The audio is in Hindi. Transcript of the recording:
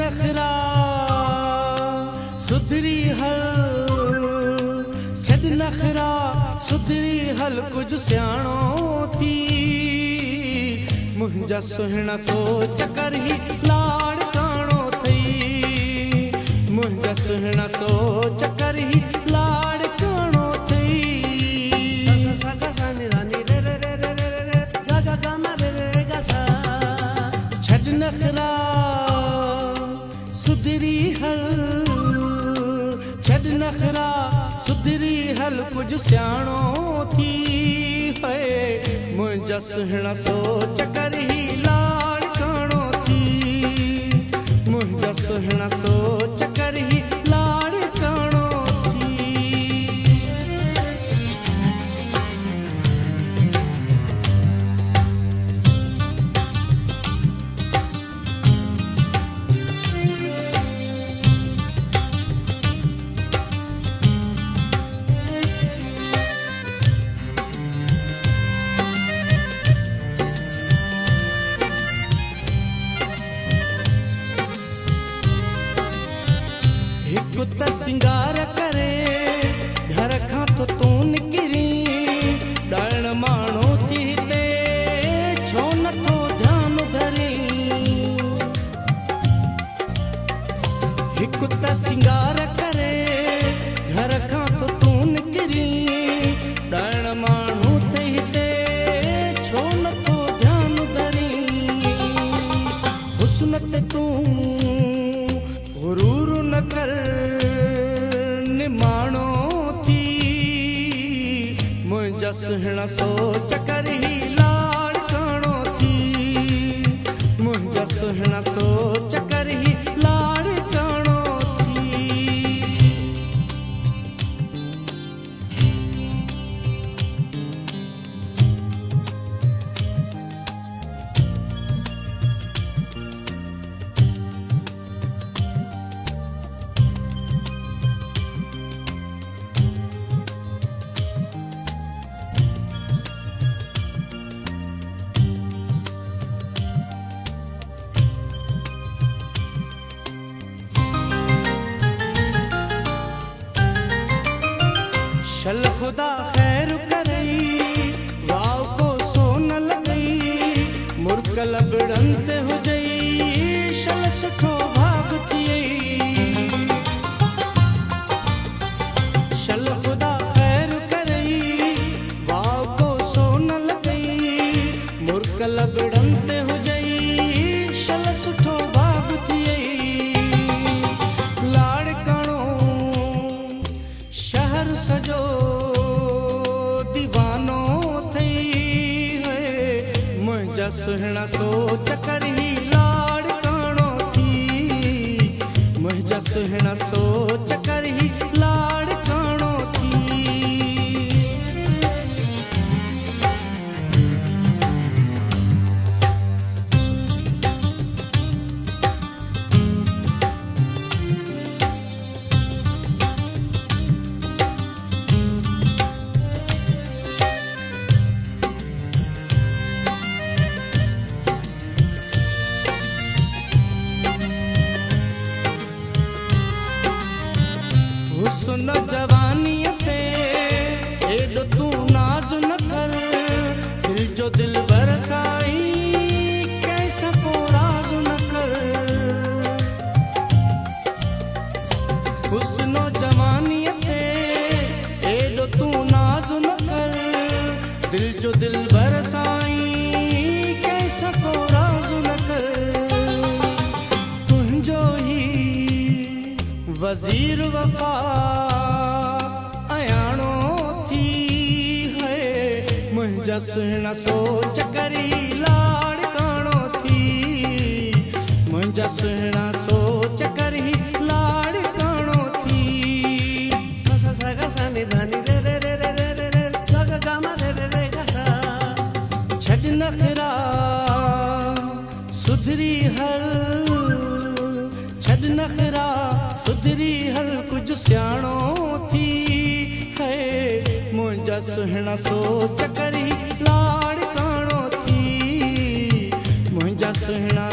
नखरा सुधरी हल, छद नखरा सुधरी हल, कुछ सियाणो थी मुंहिंजा सुहिणा सोच कर ही लाड़ काणो थई, मुंहिंजा सुहिणा सोच कर ही लाड़ काणो थई। सा सा गा सा नि रा नि रे रे रे रे रे रे गा गा गा मा रे रे रे गा सा। छद नखरा सुधरी हल, छद नखरा सुधरी हल, कुछ सियाणो थी है मुंहिंजा सुहिणा सोच कर ही लाड़ काणो थी, मुंहिंजा सुहिणा सोच कर ही लाड़ काणो थी। हिकु त सिंगार करे घर खां तो तू निकिरी, ॾाण माण्हू थी हिते छो नथो ध्यानु धरी। हिकु त सिंगार करे घर खां तो तू निकिरी, ॾाण माण्हू थी हिते छो नथो ध्यानु धरी। हुस्न ते तूं गुरूर न कर निमाणो थी, मुंहिंजा सुहिणा सोच कर ही लाड़ काणो थी, मुंहिंजा सुहिणा सोच कर ही लाड़ काणो थी। शल खुदा खैर करई वाव को सोन लगई, मुर्क लबड़न ते हुजई शल सुठो भाग थियई। शल खुदा खैर करई वाव को सोन लगई, मुर्क लबड़न ते हुजई शल सुठो भाग थियई। लाड़ काणो शहर सजो दीवानो थई है, मुंहिंजा सुहिणा सोच कर ही लाड़ काणो थी, मुंहिंजा सुहिणा सोच कर ही लाड़ काणो थी। हुस्न जवानी ते एॾो तू नाज़ न कर, दिल जो दिल बरसाई कैसा को राज न कर। हुस्न जवानी ते एॾो तू नाज़ न कर, दिल जो दिल बरसाई कैसा को राज न कर। तुंहिंजो ही वज़ीर वफ़ा अयाणो थी है, मुंहिंजा सुहिणा सोच कर ही लाड़ काणो थी, मुंहिंजा सुहिणा सोच कर ही लाड़ काणो थी। सा सा सा गा सा नि धा नि रे रे रे रे रे रे रे गा गा गा मा रे रे रे गा सा। छद नखरा सुधरी हल, छद नखरा सुधरी हल, कुछ सियाणो थी है मुंहिंजा सुहिणा सोच कर ही लाड़ काणो थी, मुंहिंजा सुहिणा